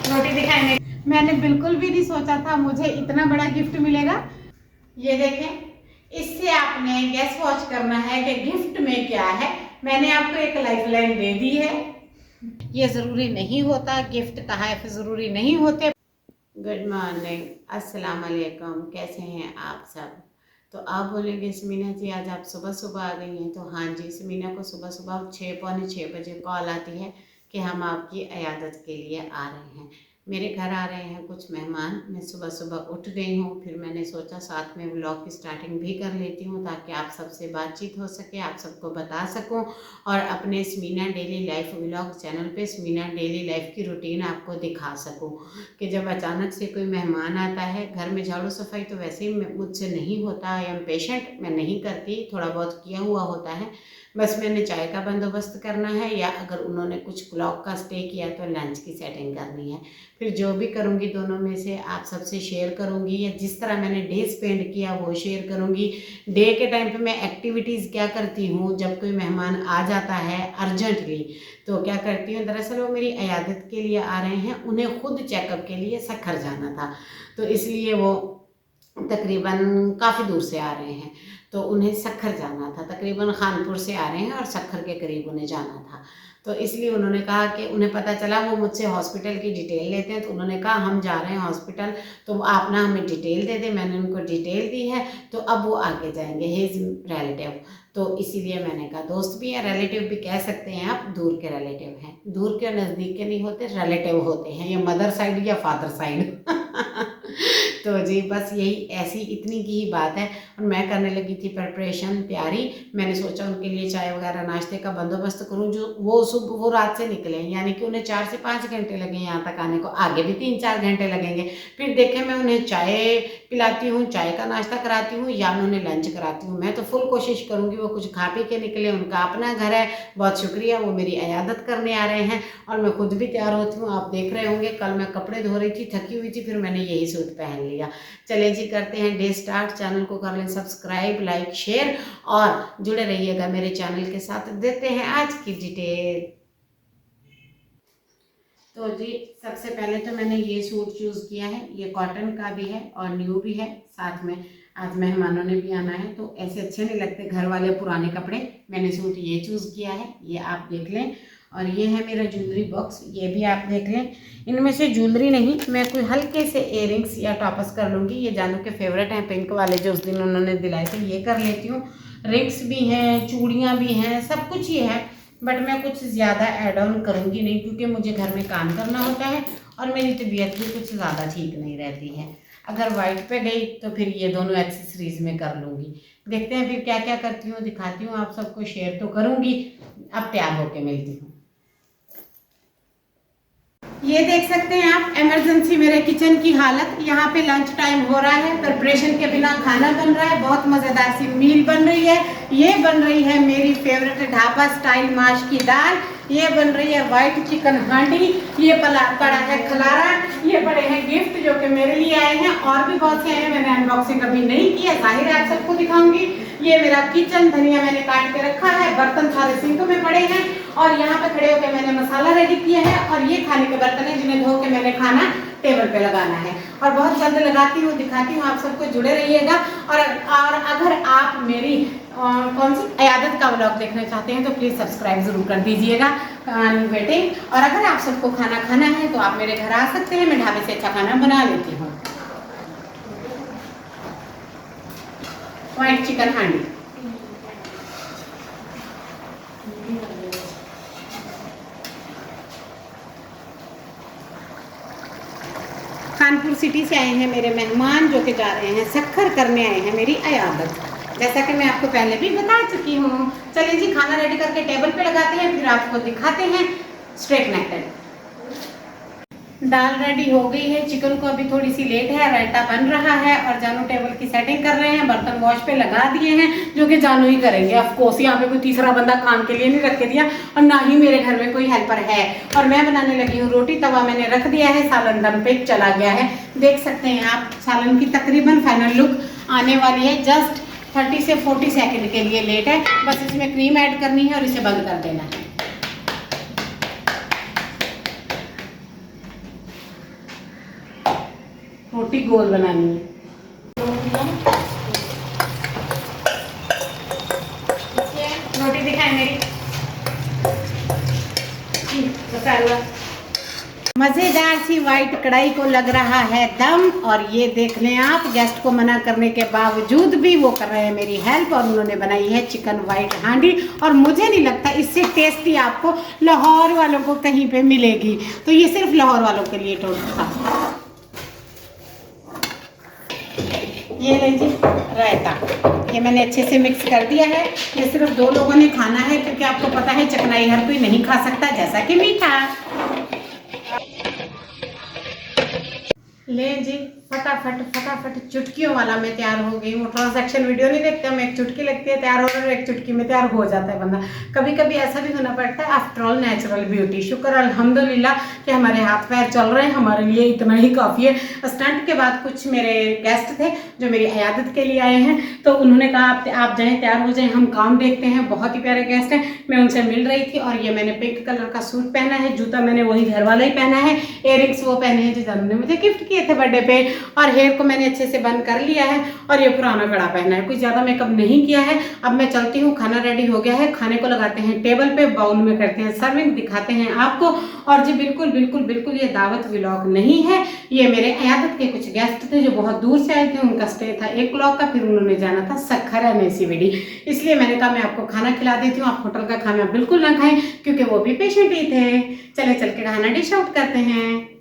रोटी दिखाएंगे। मैंने बिल्कुल भी नहीं सोचा था मुझे इतना बड़ा गिफ्ट मिलेगा। ये देखें, इससे आपने गेस वॉच करना है कि गिफ्ट में क्या है। मैंने आपको एक लाइफलाइन दे दी है। ये जरूरी नहीं होता, गिफ्ट तोहफे जरूरी नहीं होते। गुड मॉर्निंग, अस्सलाम वालेकुम, कैसे हैं आप सब। तो आप बोलेंगे समीना जी आज आप सुबह सुबह आ गई हैं। तो हाँ जी, समीना को सुबह सुबह 6-6:45 बजे कॉल आती है कि हम आपकी इयादत के लिए आ रहे हैं। मेरे घर आ रहे हैं कुछ मेहमान। मैं सुबह सुबह उठ गई हूँ, फिर मैंने सोचा साथ में व्लॉग की स्टार्टिंग भी कर लेती हूँ ताकि आप सबसे बातचीत हो सके, आप सबको बता सकूँ और अपने Samina daily life vlog channel पे समीना डेली लाइफ की रूटीन आपको दिखा सकूँ कि जब अचानक से कोई मेहमान आता है घर में। झाड़ू सफाई तो वैसे ही मुझसे नहीं होता, आई एम पेशेंट, मैं नहीं करती, थोड़ा बहुत किया हुआ होता है। बस मैंने चाय का बंदोबस्त करना है या अगर उन्होंने कुछ क्लॉक का स्टे किया तो लंच की सेटिंग करनी है। फिर जो भी करूँगी दोनों में से आप सबसे शेयर करूँगी, या जिस तरह मैंने डे स्पेंड किया वो शेयर करूँगी। डे के टाइम पे मैं एक्टिविटीज़ क्या करती हूँ जब कोई मेहमान आ जाता है अर्जेंटली, तो क्या करती हूँ। दरअसल वो मेरी इयादत के लिए आ रहे हैं, उन्हें खुद चेकअप के लिए सखर जाना था, तो इसलिए वो तकरीबन काफ़ी दूर से आ रहे हैं, तो उन्हें सखर जाना था। तकरीबन खानपुर से आ रहे हैं और सखर के करीब उन्हें जाना था, तो इसलिए उन्होंने कहा कि उन्हें पता चला, वो मुझसे हॉस्पिटल की डिटेल लेते हैं, तो उन्होंने कहा हम जा रहे हैं हॉस्पिटल, तो आप ना हमें डिटेल दे दें। मैंने उनको डिटेल दी है, तो अब वो आगे जाएंगे, हिज रिलेटिव। तो इसीलिए मैंने कहा दोस्त भी है, रिलेटिव भी कह सकते हैं आप, दूर के रिलेटिव हैं। दूर के नज़दीक के नहीं होते, रिलेटिव होते हैं, या मदर साइड या फादर साइड तो जी बस यही ऐसी इतनी की ही बात है। और मैं करने लगी थी प्रिपरेशन तैयारी। मैंने सोचा उनके लिए चाय वगैरह नाश्ते का बंदोबस्त करूं, जो वो रात से निकले, यानी कि उन्हें 4 से 5 घंटे लगे यहाँ तक आने को, आगे भी 3-4 घंटे लगेंगे। फिर देखें मैं उन्हें चाय पिलाती हूँ, चाय का नाश्ता कराती हूँ या मैं उन्हें लंच कराती हूँ। मैं तो फुल कोशिश करूँगी वो कुछ खा पी के निकले, उनका अपना घर है। बहुत शुक्रिया, वो मेरी इयादत करने आ रहे हैं और मैं खुद भी तैयार होती हूँ। आप देख रहे होंगे कल मैं कपड़े धो रही थी, थकी हुई थी, फिर मैंने यही सूट पहन लिया। चले जी करते हैं डे स्टार्ट। चैनल को कर लें सब्सक्राइब, लाइक, शेयर और जुड़े रहिएगा मेरे चैनल के साथ। देते हैं आज की डिटेल। तो जी सबसे पहले तो मैंने ये सूट चूज़ किया है, ये कॉटन का भी है और न्यू भी है। साथ में आज मेहमानों ने भी आना है, तो ऐसे अच्छे नहीं लगते घर वाले पुराने कपड़े। मैंने सूट ये चूज़ किया है, ये आप देख लें। और ये है मेरा ज्वेलरी बॉक्स, ये भी आप देख लें। इनमें से ज्वेलरी नहीं, मैं कोई हल्के से इयररिंग्स या टॉपस कर लूँगी। ये जानू के फेवरेट हैं, पिंक वाले जो उस दिन उन्होंने दिलाए थे, ये कर लेती हूँ। रिंग्स भी हैं, चूड़ियाँ भी हैं, सब कुछ ये है, बट मैं कुछ ज़्यादा ऐड ऑन करूँगी नहीं क्योंकि मुझे घर में काम करना होता है और मेरी तबीयत भी कुछ ज़्यादा ठीक नहीं रहती है। अगर वाइट पे गई तो फिर ये दोनों एक्सेसरीज में कर लूँगी। देखते हैं फिर क्या क्या करती हूँ, दिखाती हूँ, आप सबको शेयर तो करूँगी। अब तैयार होके मिलती हूँ। ये देख सकते हैं आप इमरजेंसी मेरे किचन की हालत। यहाँ पे लंच टाइम हो रहा है, प्रिपरेशन के बिना खाना बन रहा है, बहुत मज़ेदार सी मील बन रही है। ये बन रही है मेरी फेवरेट ढाबा स्टाइल माश की दाल, ये बन रही है वाइट चिकन हांडी, ये पड़ा है खलारा, ये पड़े हैं गिफ्ट जो कि मेरे लिए आए हैं, और भी बहुत से हैं, मैंने अनबॉक्सिंग अभी नहीं किया, जाहिर है आप सबको दिखाऊंगी। ये मेरा किचन, धनिया मैंने काट के रखा है, बर्तन सारे सिंक में पड़े हैं और यहाँ पे खड़े होकर मैंने मसाला रेडी किया है। और ये खाने के बर्तन है जिन्हें धो के मैंने खाना टेबल पे लगाना है और बहुत जल्द लगाती हूँ, दिखाती हूँ, आप सबको जुड़े रहिएगा। और अगर आप मेरी कौन सी इयादत का व्लॉग देखना चाहते हैं तो प्लीज़ सब्सक्राइब ज़रूर कर दीजिएगा, वेटिंग। और अगर आप सबको खाना खाना है तो आप मेरे घर आ सकते हैं, मैं ढाबे से अच्छा खाना बना लेती हूँ। वाइट चिकन हांडी, कानपुर सिटी से आए हैं मेरे मेहमान जो कि जा रहे हैं सखर करने, आए हैं मेरी इयादत, जैसा कि मैं आपको पहले भी बता चुकी हूँ। चलिए जी खाना रेडी करके टेबल पे लगाते हैं, फिर आपको दिखाते हैं स्ट्रेट नेकेड। दाल रेडी हो गई है, चिकन को अभी थोड़ी सी लेट है, रायता बन रहा है और जानू टेबल की सेटिंग कर रहे हैं, बर्तन वॉश पे लगा दिए हैं जो कि जानू ही करेंगे। ऑफ कोर्स यहाँ पे कोई तीसरा बंदा काम के लिए नहीं रख के दिया और ना ही मेरे घर में कोई हेल्पर है। और मैं बनाने लगी हूँ रोटी, तवा मैंने रख दिया है, सालन दम पे चला गया है। देख सकते हैं आप सालन की तकरीबन फाइनल लुक आने वाली है, जस्ट 30 से 40 सेकेंड के लिए लेट है। बस इसमें क्रीम ऐड करनी है और इसे बंद कर देना है। रोटी गोल बनानी है। रोटी दिखाए मेरी मसाला मज़ेदार सी वाइट कढ़ाई को लग रहा है दम। और ये देख लें आप, गेस्ट को मना करने के बावजूद भी वो कर रहे हैं मेरी हेल्प, और उन्होंने बनाई है चिकन वाइट हांडी। और मुझे नहीं लगता इससे टेस्टी आपको लाहौर वालों को कहीं पे मिलेगी, तो ये सिर्फ लाहौर वालों के लिए टोस्ट था। ये लें जी रायता, ये मैंने अच्छे से मिक्स कर दिया है। ये सिर्फ 2 लोगों ने खाना है, क्योंकि आपको पता है चकनाई हर कोई नहीं खा सकता, जैसा कि मीठा। ले जी फटाफट चुटकियों वाला मैं तैयार हो गई हूँ। ट्रांजैक्शन वीडियो नहीं देखते हम, एक चुटकी लगती है तैयार हो रहा है, एक चुटकी में तैयार हो जाता है बंदा। कभी कभी ऐसा भी होना पड़ता है, आफ्टर ऑल नेचुरल ब्यूटी। शुक्र अल्हम्दुलिल्लाह कि हमारे हाथ पैर चल रहे हैं, हमारे लिए इतना ही काफ़ी है। स्टंट के बाद कुछ मेरे गेस्ट थे जो मेरी अयादत के लिए आए हैं, तो उन्होंने कहा आप जाएँ, तैयार हो जाएँ, हम काम देखते हैं। बहुत ही प्यारे गेस्ट हैं, मैं उनसे मिल रही थी। और ये मैंने पिंक कलर का सूट पहना है, जूता मैंने वही घर वाला ही पहना है, इयररिंग्स वो पहने हैं जो जिन्होंने मुझे गिफ्ट किए थे बर्थडे पे, और हेयर को मैंने अच्छे से बंद कर लिया है। और ये पुराना कड़ा पहना है, कुछ ज़्यादा मेकअप नहीं किया है। अब मैं चलती हूँ, खाना रेडी हो गया है, खाने को लगाते हैं टेबल पे, बाउल में करते हैं सर्विंग, दिखाते हैं आपको। और जी बिल्कुल बिल्कुल बिल्कुल ये दावत व्लॉग नहीं है, ये मेरे अयादत के कुछ गेस्ट थे जो बहुत दूर से आए थे। उनका स्टे था 1 ब्लॉक का, फिर उन्होंने जाना था सखर NACVD, इसलिए मैंने कहा मैं आपको खाना खिला देती हूँ। आप होटल का खाना बिल्कुल ना खाएं, क्योंकि वो भी पेशेंट ही थे। चले चल के खाना डिश आउट करते हैं।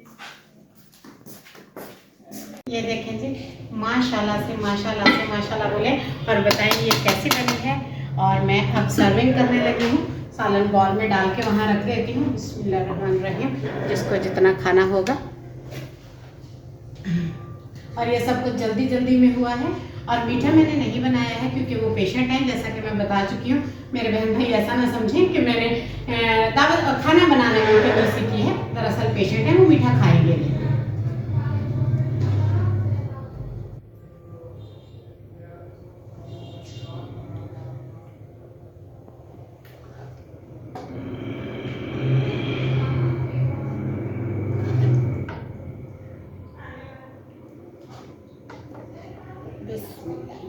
ये देखें जी, माशाल्लाह से माशाल्लाह बोले और बताएं ये कैसी बनी है। और मैं अब सर्विंग करने लगी हूँ, सालन बॉल में डाल के वहाँ रख देती हूँ। बिस्मिल्लाहिर्रहमानिर्रहीम, जिसको जितना खाना होगा। और ये सब कुछ जल्दी जल्दी में हुआ है। और मीठा मैंने नहीं बनाया है क्योंकि वो पेशेंट हैं, जैसा कि मैं बता चुकी हूँ। मेरे बहन भाई ऐसा ना समझें कि मैंने दावत और खाना बनाने में उनकी दोस्ती की है, दरअसल पेशेंट है, वो मीठा खाएंगे नहीं।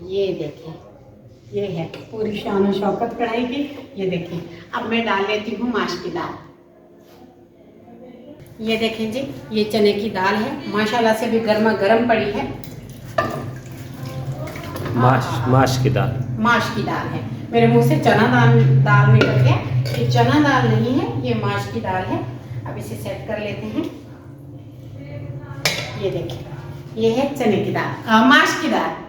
ये देखिए, ये है पूरी शान और शौकत कढ़ाई की। ये देखिए, अब मैं डाल लेती हूँ माश की दाल। ये देखें जी, ये चने की दाल है, माशाल्लाह से भी गर्मा गर्म पड़ी है। माश की दाल, माश की दाल है। मेरे मुंह से चना दाल निकल गया, ये चना दाल नहीं है, ये माश की दाल है। अब इसे सेट कर लेते हैं। ये देखिए, ये है चने की दाल, माश की दाल।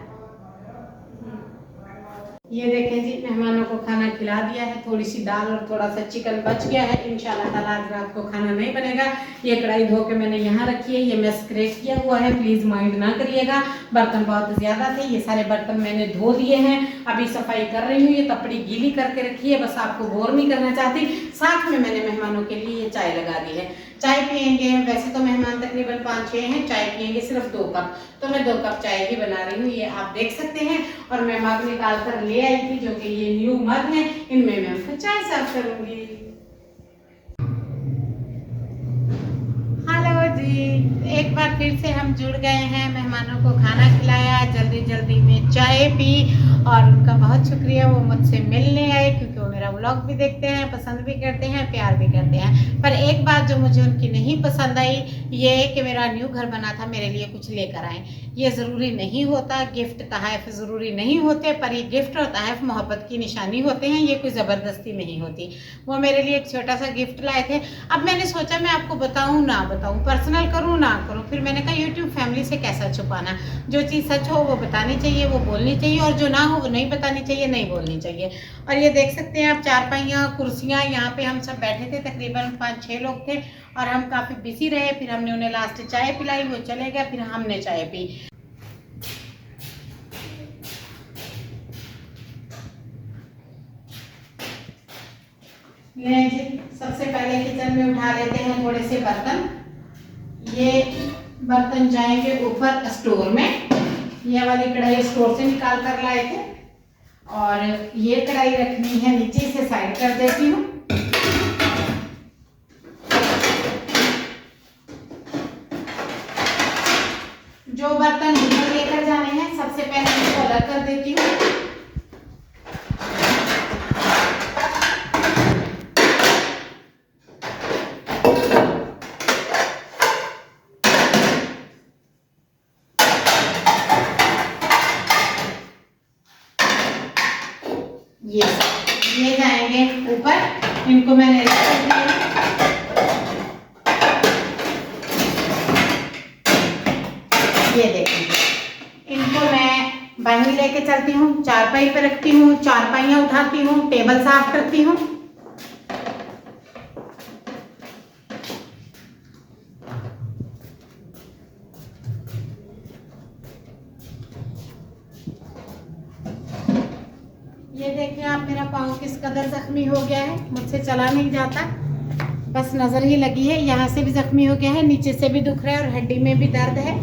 ये देखें जी, मेहमानों को खाना खिला दिया है। थोड़ी सी दाल और थोड़ा सा चिकन बच गया है। इंशाल्लाह ताला आज रात को खाना नहीं बनेगा। ये कढ़ाई धो के मैंने यहाँ रखी है, ये मैं स्क्रैच किया हुआ है, प्लीज़ माइंड ना करिएगा। बर्तन बहुत ज़्यादा थे, ये सारे बर्तन मैंने धो दिए हैं, अभी सफाई कर रही हूँ। ये तपड़ी गीली करके रखी है, बस आपको बोर नहीं करना चाहती। साथ में मैंने मेहमानों के लिए ये चाय लगा दी है। चाय पियेंगे, वैसे तो मेहमान तकरीबन 5-6 हैं, चाय पियेंगे सिर्फ 2 कप, तो मैं 2 कप चाय ही बना रही हूँ। ये आप देख सकते हैं। और मैं मग निकाल कर ले आई थी, जो कि ये न्यू मग है, इनमें मैं उनको चाय सर्व करूंगी। हेलो जी, एक बार फिर से हम जुड़ गए हैं। मेहमानों को खाना खिलाया, जल्दी जल्दी में चाय पी, और उनका बहुत शुक्रिया, वो मुझसे मिलने आए, क्योंकि वो मेरा व्लॉग भी देखते हैं, पसंद भी करते हैं, प्यार भी करते हैं। पर एक बात जो मुझे उनकी नहीं पसंद आई, ये कि मेरा न्यू घर बना था, मेरे लिए कुछ लेकर आए। ये ज़रूरी नहीं होता, गिफ्ट तहफ़ ज़रूरी नहीं होते, पर ये गिफ्ट और तहफ़ मोहब्बत की निशानी होते हैं, ये कोई ज़बरदस्ती नहीं होती। वो मेरे लिए एक छोटा सा गिफ्ट लाए थे। अब मैंने सोचा मैं आपको बताऊँ ना बताऊँ, पर्सनल करूँ ना करूँ, फिर मैंने कहा यूट्यूब फैमिली से कैसा छुपाना। जो चीज़ सच हो वो बतानी चाहिए, वो बोलनी चाहिए, और जो ना हो वो नहीं बतानी चाहिए, नहीं बोलनी चाहिए। और ये देख सकते हैं आप, चारपाइयाँ, कुर्सियाँ, यहाँ पे हम सब बैठे थे, तकरीबन 5-6 लोग थे, और हम काफ़ी बिजी रहे। फिर हमने उन्हें लास्ट चाय पिलाई, वो चले गए, फिर हमने चाय पी। सबसे पहले किचन में उठा लेते हैं थोड़े से बर्तन। ये बर्तन जाएंगे ऊपर स्टोर में। ये वाली कढ़ाई स्टोर से निकाल कर लाए थे, और ये कढ़ाई रखनी है नीचे से, साइड कर देती हूँ। जो इनको मैंने ऐसे कर दिया। ये देखिए, इनको मैं बाहर लेके चलती हूँ, चारपाई पे रखती हूँ, चारपाइयाँ उठाती हूँ, टेबल साफ करती हूँ। ये देखिए आप, मेरा पाँव किस कदर जख्मी हो गया है, मुझसे चला नहीं जाता, बस नजर ही लगी है। यहाँ से भी जख्मी हो गया है, नीचे से भी दुख रहा है और हड्डी में भी दर्द है।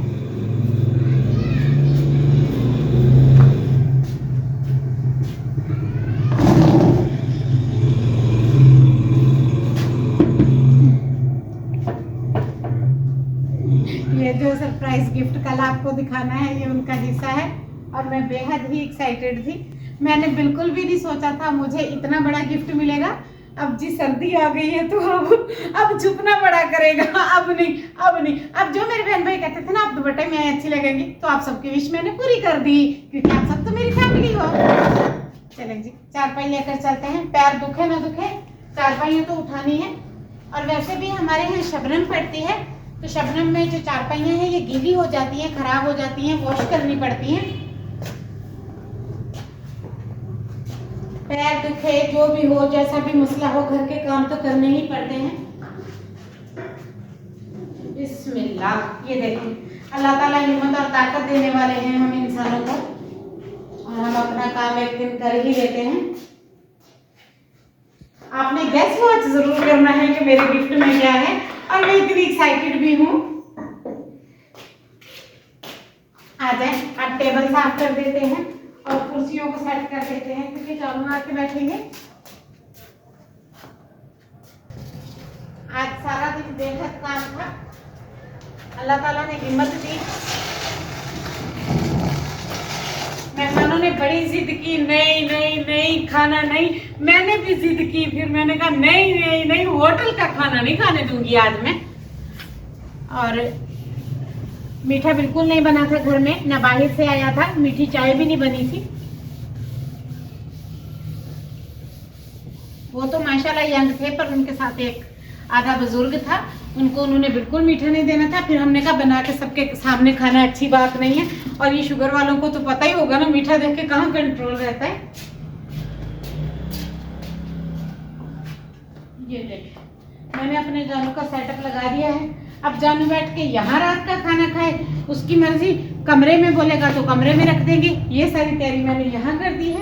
ये जो सरप्राइज गिफ्ट कल आपको दिखाना है, ये उनका हिस्सा है और मैं बेहद ही एक्साइटेड थी। मैंने बिल्कुल भी नहीं सोचा था मुझे इतना बड़ा गिफ्ट मिलेगा। अब जी सर्दी आ गई है तो अब झुकना पड़ा करेगा। अब नहीं, अब जो मेरे बहन भाई कहते थे ना आप दुपट्टे में अच्छी लगेंगी, तो आप सबकी विश मैंने पूरी कर दी, क्योंकि आप सब तो मेरी फैमिली हो। चलें जी, चारपाई लेकर चलते हैं। पैर दुखे ना दुखे, चारपाइयाँ तो उठानी है। और वैसे भी हमारे यहाँ शबनम पड़ती है, तो शबनम में जो चारपाइयाँ हैं ये गीली हो जाती हैं, खराब हो जाती हैं, वॉश करनी पड़ती हैं। पैर दुखे, जो भी हो, जैसा भी मसला हो, घर के काम तो करने ही पड़ते हैं। बिस्मिल्लाह। ये देखें, अल्लाह ताला हिम्मत और ताकत देने वाले हैं हम इंसानों को, और हम अपना काम एक दिन कर ही लेते हैं। आपने गेस वॉच जरूर करना है कि मेरे गिफ्ट में क्या है, और मैं इतनी एक्साइटेड भी हूँ। आ जाए, अब टेबल साफ कर देते हैं और कुर्सियों को सेट कर देते हैं, क्योंकि जानू आके बैठेंगे। आज सारा दिन बेहद काम था, अल्लाह ताला ने हिम्मत दी। मेहमानों ने बड़ी जिद की, नहीं खाना नहीं। मैंने भी जिद की, फिर मैंने कहा नहीं, होटल का खाना नहीं खाने दूंगी आज मैं। और मीठा बिल्कुल नहीं बना था घर में, ना बाहर से आया था, मीठी चाय भी नहीं बनी थी। वो तो माशाल्लाह यंग थे, पर उनके साथ एक आधा बुजुर्ग था, उनको उन्होंने बिल्कुल मीठा नहीं देना था। फिर हमने कहा बना के सबके सामने खाना अच्छी बात नहीं है, और ये शुगर वालों को तो पता ही होगा ना, मीठा देख के कहाँ कंट्रोल रहता है। ये देख, मैंने अपने जानू का सेटअप लगा दिया है। अब जानू बैठ के यहाँ रात का खाना खाए, उसकी मर्जी। कमरे में बोलेगा तो कमरे में रख देंगे। ये सारी तैयारी मैंने यहाँ कर दी है।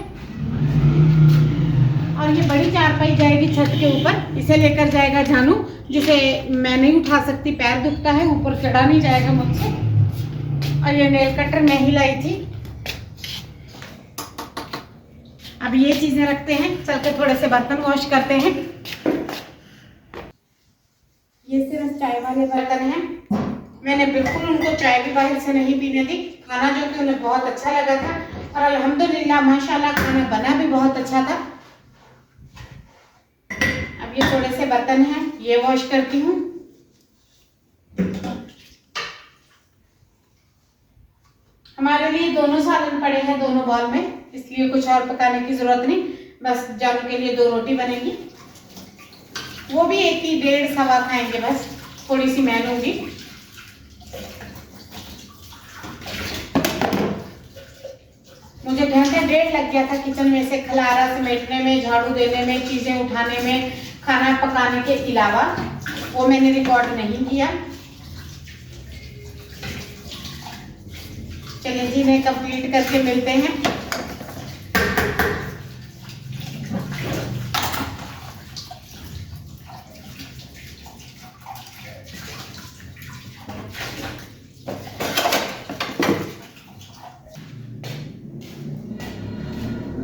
और ये बड़ी चारपाई जाएगी छत के ऊपर, इसे लेकर जाएगा जानू, जिसे मैं नहीं उठा सकती, पैर दुखता है, ऊपर चढ़ा नहीं जाएगा मुझसे। और ये नेल कटर मैं ही लाई थी। अब ये चीजें रखते हैं, चल के थोड़े से बर्तन वॉश करते हैं। ये सिर्फ चाय वाले बर्तन हैं, मैंने बिल्कुल उनको चाय भी बाहर से नहीं पीने दी। खाना जो कि उन्हें बहुत अच्छा लगा था, और अल्हम्दुलिल्लाह माशाल्लाह खाना बना भी बहुत अच्छा था। अब ये थोड़े से बर्तन हैं, ये वॉश करती हूँ। हमारे लिए दोनों सालन पड़े हैं दोनों बॉल में, इसलिए कुछ और पकाने की जरूरत नहीं। बस जानू के लिए 2 रोटी बनेगी, वो भी 1 की 1.5 सवा खाएंगे बस, थोड़ी सी मैं लूंगी। मुझे घंटे 1.5 लग गया था किचन में से खलारा समेटने में, झाड़ू देने में, चीजें उठाने में, खाना पकाने के अलावा। वो मैंने रिकॉर्ड नहीं किया। चलिए जी, मैं कंप्लीट करके मिलते हैं।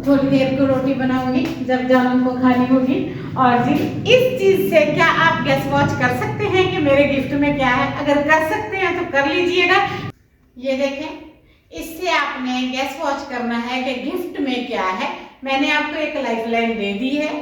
थोड़ी देर को रोटी बनाऊंगी, जब जानू को खानी होगी। और जी, इस चीज से क्या आप गेस वॉच कर सकते हैं कि मेरे गिफ्ट में क्या है? अगर कर सकते हैं तो कर लीजिएगा। ये देखें, इससे आपने गेस वॉच करना है कि गिफ्ट में क्या है। मैंने आपको एक लाइफलाइन दे दी है।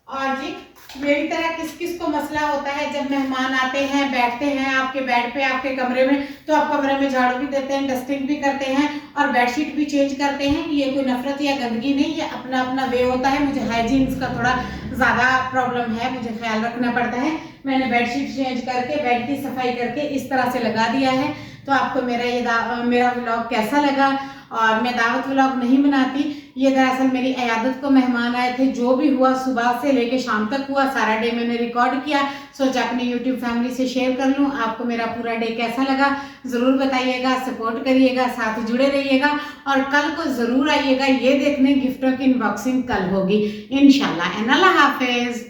और जी, मेरी मेरी तरह किस किस को मसला होता है जब मेहमान आते हैं, बैठते हैं आपके बेड पे, आपके कमरे में, तो आप कमरे में झाड़ू भी देते हैं, डस्टिंग भी करते हैं और बेडशीट भी चेंज करते हैं। ये कोई नफरत या गंदगी नहीं, ये अपना अपना वे होता है। मुझे हाइजीन्स का थोड़ा ज़्यादा प्रॉब्लम है, मुझे ख्याल रखना पड़ता है। मैंने बेडशीट चेंज करके बेड की सफाई करके इस तरह से लगा दिया है। तो आपको मेरा व्लॉग कैसा लगा? और मैं दावत व्लॉग नहीं बनाती, ये दरअसल मेरी अयादत को मेहमान आए थे। जो भी हुआ सुबह से लेके शाम तक हुआ, सारा डे मैंने रिकॉर्ड किया, सोचा अपनी यूट्यूब फैमिली से शेयर कर लूँ। आपको मेरा पूरा डे कैसा लगा ज़रूर बताइएगा, सपोर्ट करिएगा, साथ जुड़े रहिएगा और कल को ज़रूर आइएगा ये देखने गिफ्टों की अनबॉक्सिंग कल होगी इंशाल्लाह। अल्लाह हाफिज़।